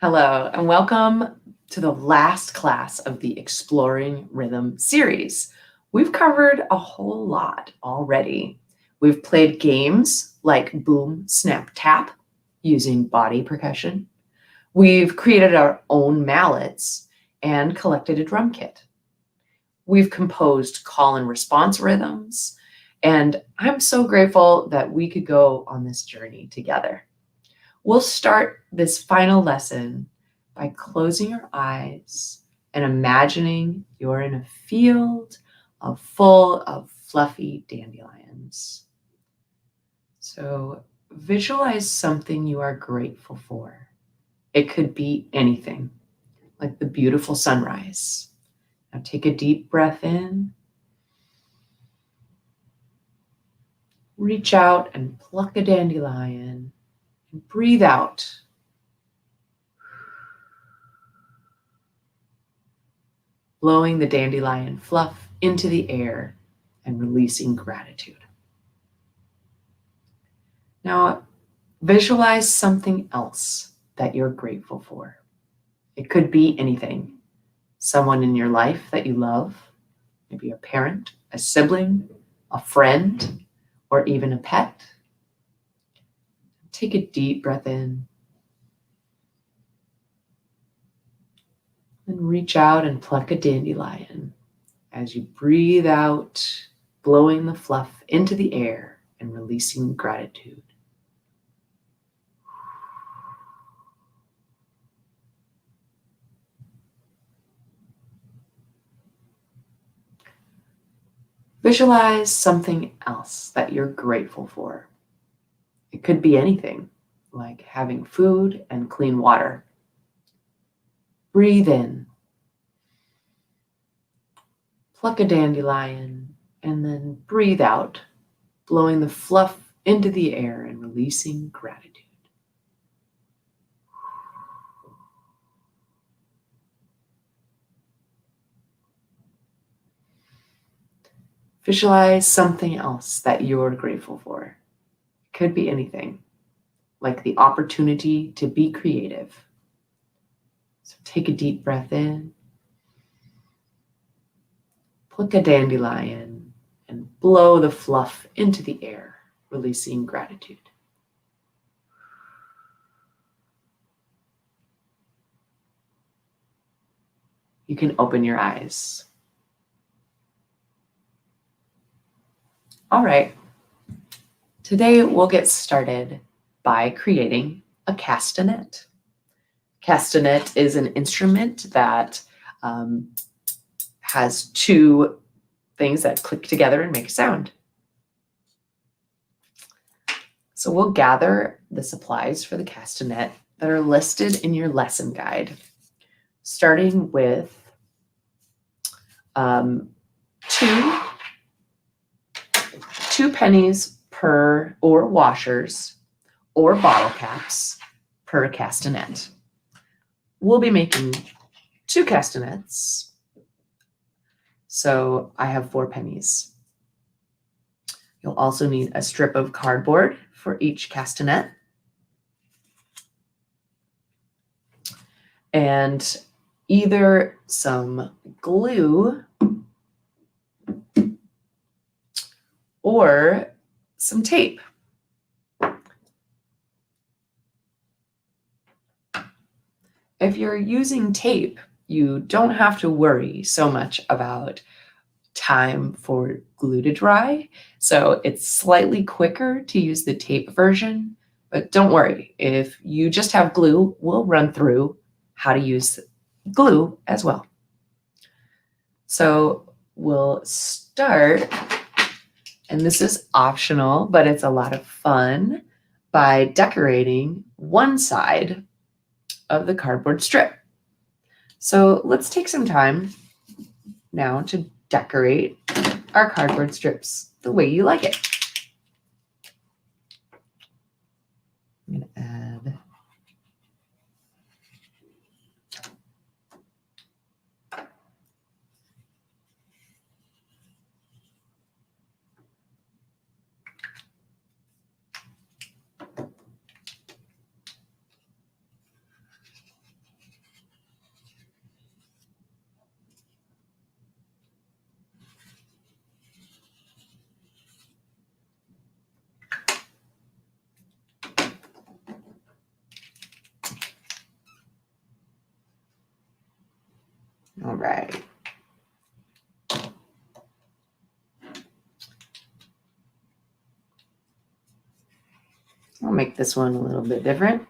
Hello, and welcome to the last class of the Exploring Rhythm series. We've covered a whole lot already. We've played games like Boom, Snap, Tap using body percussion. We've created our own mallets and collected a drum kit. We've composed call and response rhythms, and I'm so grateful that we could go on this journey together. We'll start this final lesson by closing your eyes and imagining you're in a field full of fluffy dandelions. So visualize something you are grateful for. It could be anything, like the beautiful sunrise. Now take a deep breath in. Reach out and pluck a dandelion. And breathe out. Blowing the dandelion fluff into the air and releasing gratitude. Now, visualize something else that you're grateful for. It could be anything. Someone in your life that you love, maybe a parent, a sibling, a friend, or even a pet. Take a deep breath in. And reach out and pluck a dandelion as you breathe out, blowing the fluff into the air and releasing gratitude. Visualize something else that you're grateful for. It could be anything, like having food and clean water. Breathe in. Pluck a dandelion and then breathe out, blowing the fluff into the air and releasing gratitude. Visualize something else that you're grateful for. It could be anything, like the opportunity to be creative. So take a deep breath in, pluck a dandelion, and blow the fluff into the air, releasing gratitude. You can open your eyes. All right, today we'll get started by creating a castanet. Castanet is an instrument that has two things that click together and make a sound. So we'll gather the supplies for the castanet that are listed in your lesson guide, starting with two pennies per, or washers, or bottle caps per castanet. We'll be making 2 castanets, so I have 4 pennies. You'll also need a strip of cardboard for each castanet, and either some glue or some tape. If you're using tape, you don't have to worry so much about time for glue to dry. So it's slightly quicker to use the tape version, but don't worry. If you just have glue, we'll run through how to use glue as well. So we'll start, and this is optional, but it's a lot of fun, by decorating one side of the cardboard strip. So let's take some time now to decorate our cardboard strips the way you like it. I'm going to add All right. I'll make this one a little bit different.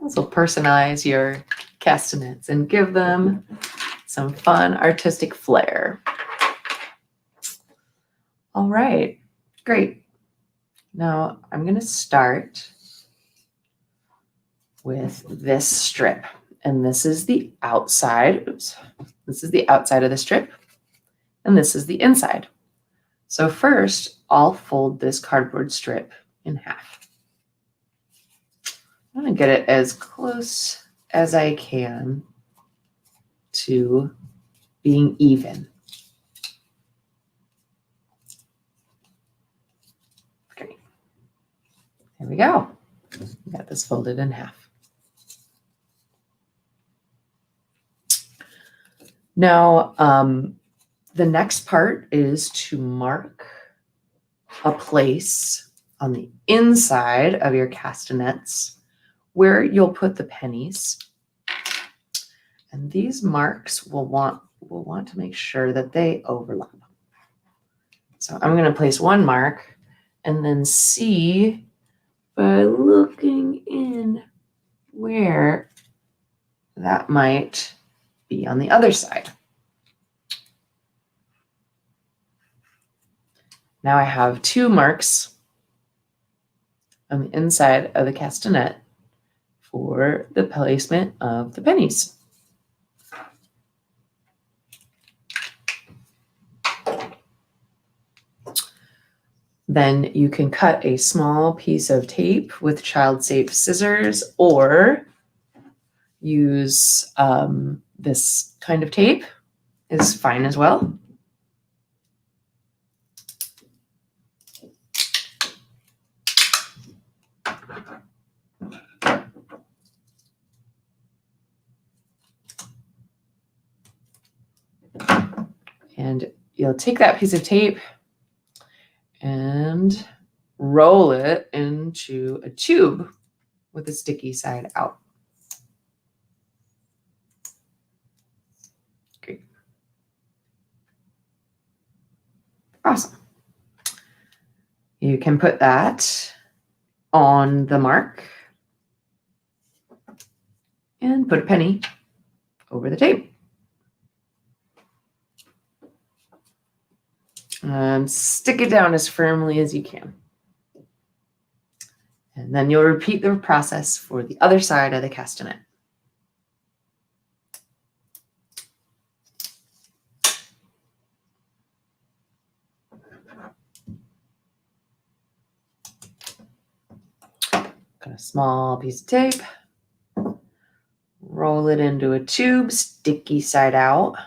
Also personalize your castanets and give them some fun artistic flair. All right, great. Now I'm going to start with this strip, and this is the outside. Oops. This is the outside of the strip, and this is the inside. So first, I'll fold this cardboard strip in half. I'm going to get it as close as I can to being even. Okay, there we go. Got this folded in half. Now, the next part is to mark a place on the inside of your castanets where you'll put the pennies. And these marks we'll want to make sure that they overlap. So I'm going to place one mark and then see by looking in where that might be on the other side. Now I have two marks on the inside of the castanet for the placement of the pennies. Then you can cut a small piece of tape with child-safe scissors, or use this kind of tape is fine as well. And you'll take that piece of tape and roll it into a tube with the sticky side out. Great. Awesome. You can put that on the mark and put a penny over the tape. And stick it down as firmly as you can. And then you'll repeat the process for the other side of the castanet. Got a small piece of tape. Roll it into a tube, sticky side out.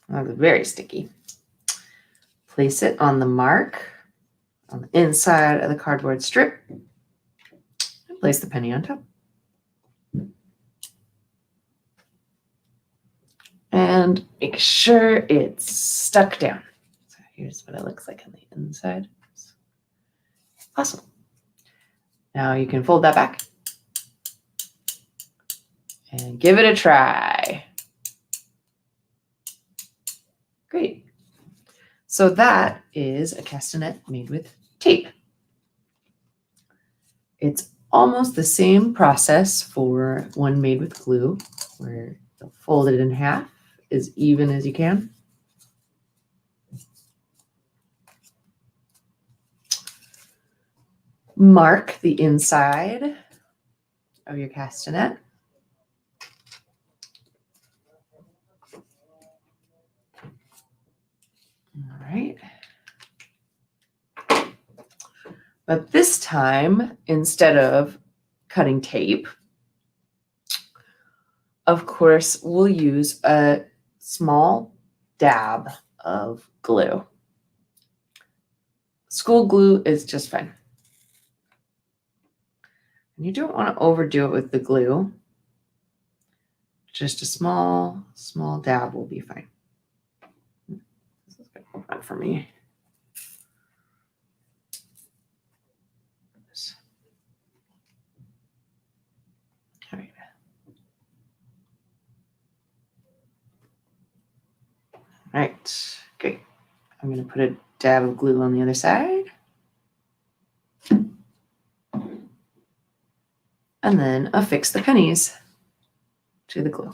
That's very sticky. Place it on the mark on the inside of the cardboard strip and place the penny on top. And make sure it's stuck down. So here's what it looks like on the inside. Awesome. Now you can fold that back and give it a try. Great. So that is a castanet made with tape. It's almost the same process for one made with glue, where you'll fold it in half as even as you can. Mark the inside of your castanet. All right. But this time, instead of cutting tape, of course, we'll use a small dab of glue. School glue is just fine. And you don't want to overdo it with the glue. Just a small dab will be fine. This is going to open up for me. All right. All right, great. I'm going to put a dab of glue on the other side. And then affix the pennies to the glue.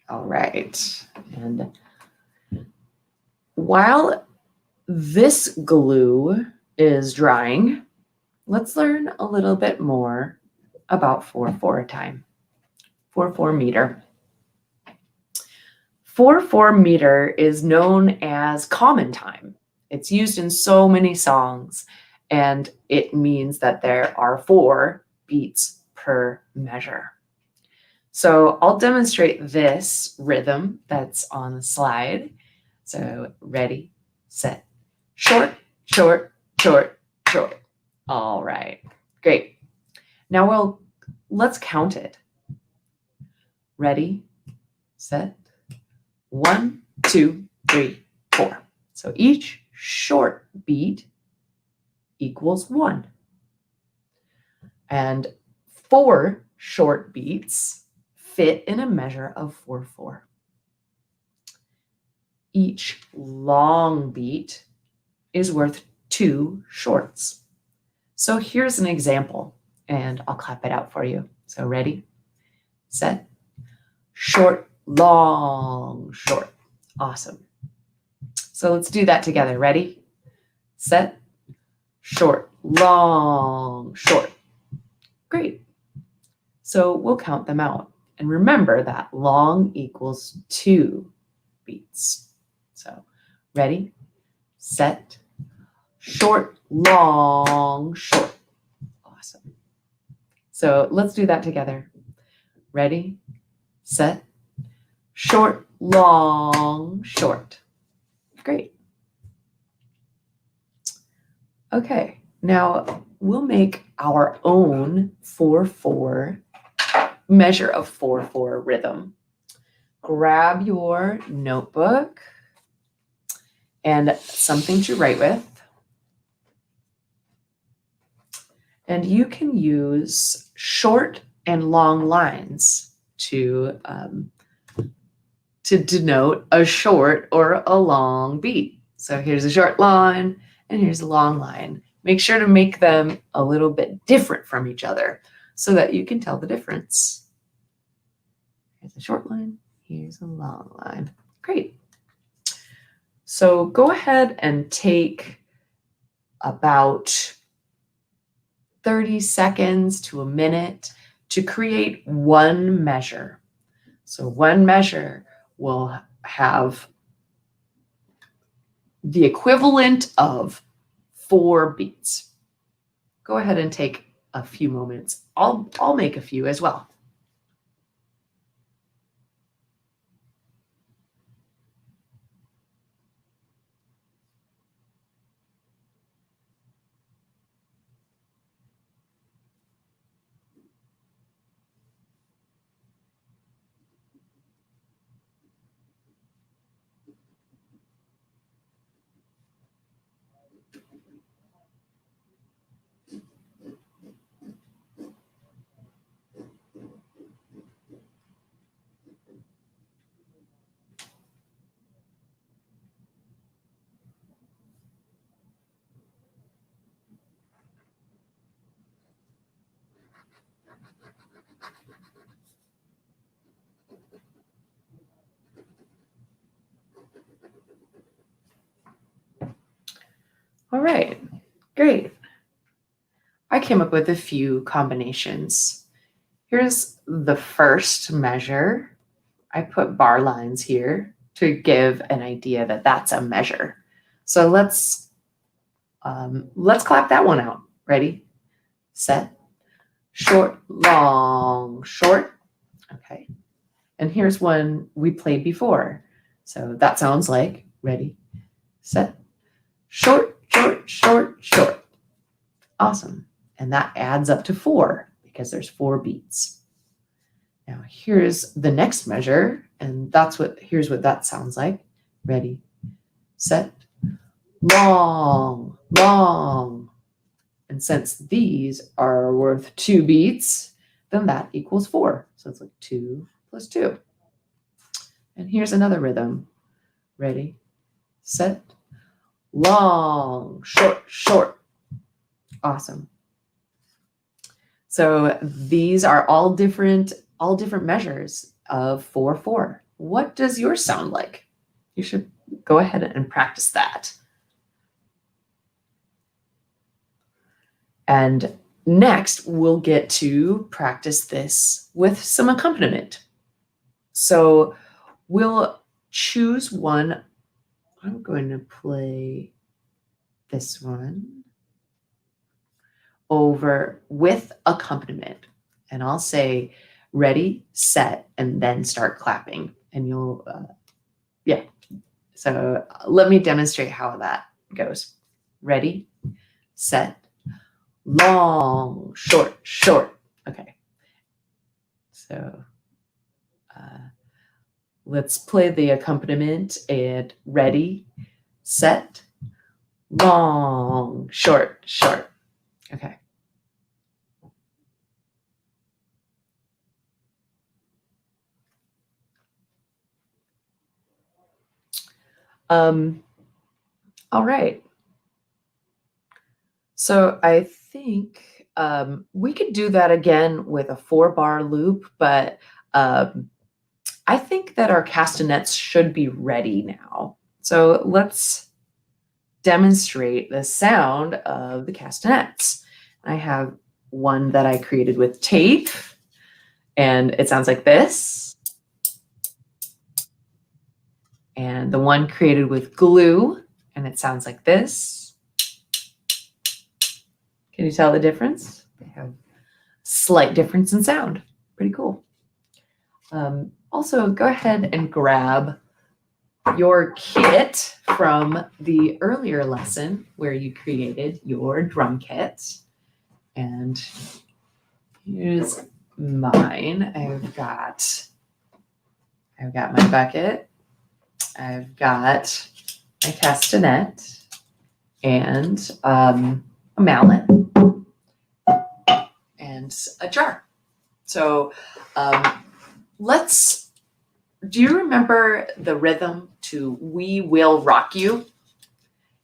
All right. And while this glue is drying, let's learn a little bit more about 4/4 time. 4/4 meter. 4/4 meter is known as common time. It's used in so many songs, and it means that there are 4 beats per measure. So I'll demonstrate this rhythm that's on the slide. So ready, set, short, short, short, short. All right, great. Now let's count it. Ready, set, 1, 2, 3, 4. So each short beat equals 1. And 4 short beats fit in a measure of 4/4. Each long beat is worth 2 shorts. So here's an example, and I'll clap it out for you. So ready, set, short, long, short. Awesome. So let's do that together. Ready, set, short, long, short. Great. So we'll count them out. And remember that long equals 2 beats. So ready, set, short, long, short. Awesome. So let's do that together. Ready, set, short, long, short. Great. Okay, now we'll make our own 4/4 measure of 4/4 rhythm. Grab your notebook and something to write with. And you can use short and long lines to denote a short or a long beat. So here's a short line and here's a long line. Make sure to make them a little bit different from each other so that you can tell the difference. Here's a short line, here's a long line. Great. So go ahead and take about 30 seconds to a minute to create one measure. So one measure will have the equivalent of 4 beats. Go ahead and take a few moments. I'll make a few as well. All right, great. I came up with a few combinations. Here's the first measure. I put bar lines here to give an idea that that's a measure. So let's clap that one out. Ready, set, short, long, short. Okay. And here's one we played before. So that sounds like, ready, set, short, short, short, short. Awesome. And that adds up to 4 because there's 4 beats. Now here's the next measure, and here's what that sounds like. Ready, set, long, long. And since these are worth 2 beats, then that equals 4. So it's like 2 plus 2. And here's another rhythm. Ready, set, long, short, short. Awesome. So these are all different measures of 4/4. What does yours sound like? You should go ahead and practice that. And next, we'll get to practice this with some accompaniment. So we'll choose one. I'm going to play this one over with accompaniment. And I'll say, ready, set, and then start clapping. And you'll, yeah. So let me demonstrate how that goes. Ready, set, long, short, short. Okay. So let's play the accompaniment and ready, set, long, short, short. Okay. All right. So I think we could do that again with a 4-bar loop, but I think that our castanets should be ready now. So let's demonstrate the sound of the castanets. I have one that I created with tape, and it sounds like this. And the one created with glue, and it sounds like this. Can you tell the difference? They have a slight difference in sound. Pretty cool. Also, go ahead and grab your kit from the earlier lesson where you created your drum kit. And here's mine. I've got my bucket. I've got my castanet and a mallet and a jar. So do you remember the rhythm to We Will Rock You?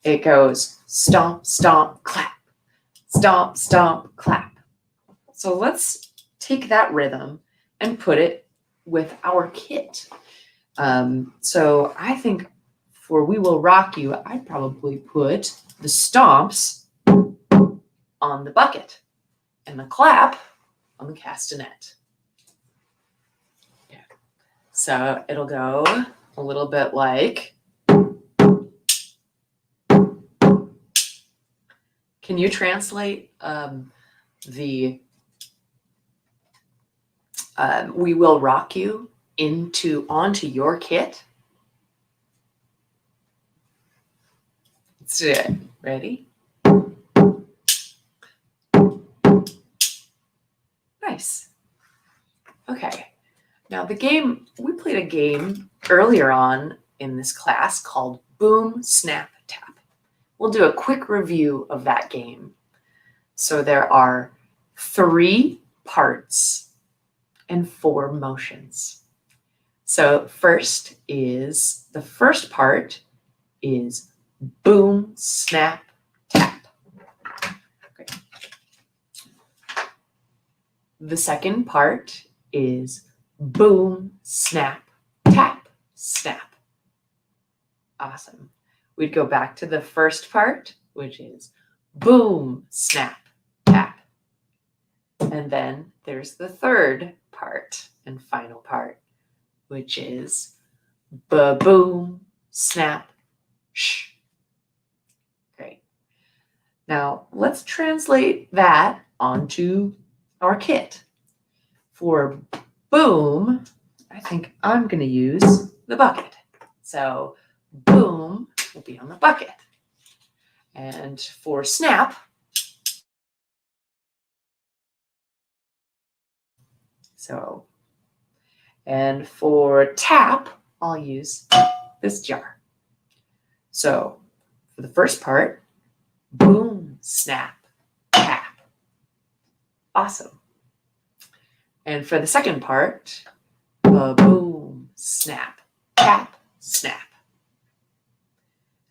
It goes stomp, stomp, clap, stomp, stomp, clap. So let's take that rhythm and put it with our kit. So I think for We Will Rock You, I'd probably put the stomps on the bucket and the clap on the castanet. Yeah. So it'll go a little bit like. Can you translate the We Will Rock You onto your kit? Let's do it. Ready? Nice. Okay. Now we played a game earlier on in this class called Boom, Snap, Tap. We'll do a quick review of that game. So there are 3 parts and 4 motions. So the first part is boom, snap, tap. Okay. The second part is boom, snap, tap, snap. Awesome. We'd go back to the first part, which is boom, snap, tap. And then there's the third part and final part, which is ba-boom, snap, shh. Great. Now let's translate that onto our kit. For boom, I think I'm going to use the bucket. So boom will be on the bucket. And for snap, and for tap, I'll use this jar. So for the first part, boom, snap, tap. Awesome. And for the second part, boom, snap, tap, snap.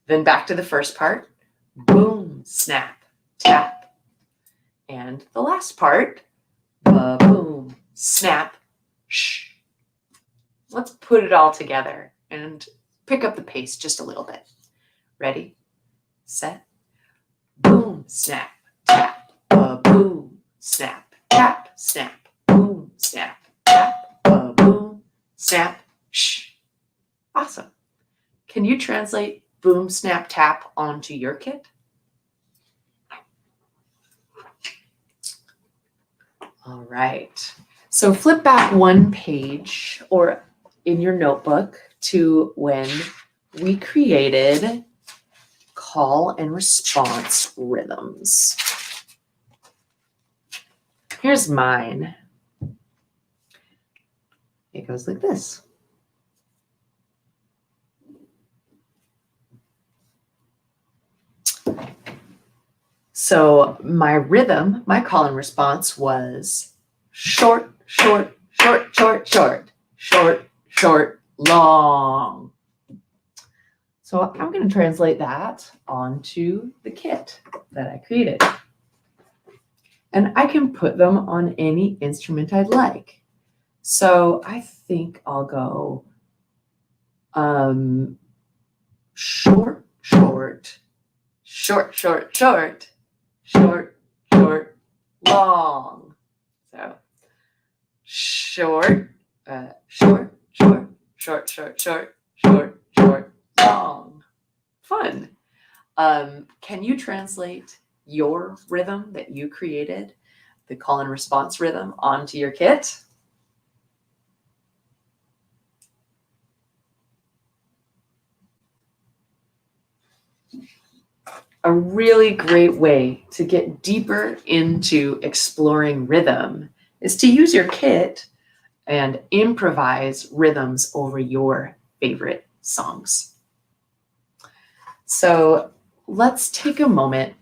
Then back to the first part, boom, snap, tap. And the last part, boom, snap, shh. Let's put it all together and pick up the pace just a little bit. Ready, set, boom, snap, tap, boom, snap, tap, snap, boom, snap, tap, boom, snap, shh. Awesome. Can you translate boom, snap, tap onto your kit? All right. So flip back one page or in your notebook to when we created call and response rhythms. Here's mine. It goes like this. So my rhythm, my call and response was short, short, short, short, short, short, short, long. So I'm going to translate that onto the kit that I created. And I can put them on any instrument I'd like. So I think I'll go short, short, short, short, short, short, short, long. So short, short, short, short, short, short, short, short, long. Fun. Can you translate your rhythm that you created, the call and response rhythm, onto your kit? A really great way to get deeper into exploring rhythm is to use your kit and improvise rhythms over your favorite songs. So let's take a moment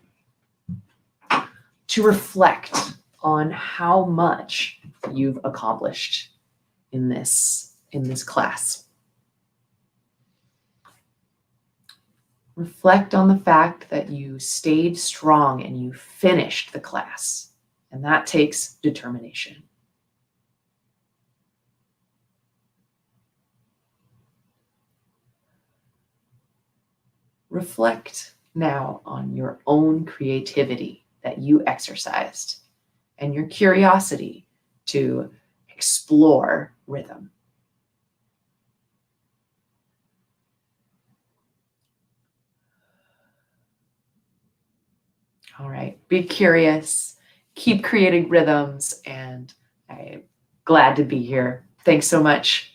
to reflect on how much you've accomplished in this class. Reflect on the fact that you stayed strong and you finished the class, and that takes determination. Reflect now on your own creativity that you exercised and your curiosity to explore rhythm. All right, be curious, keep creating rhythms, and I'm glad to be here. Thanks so much.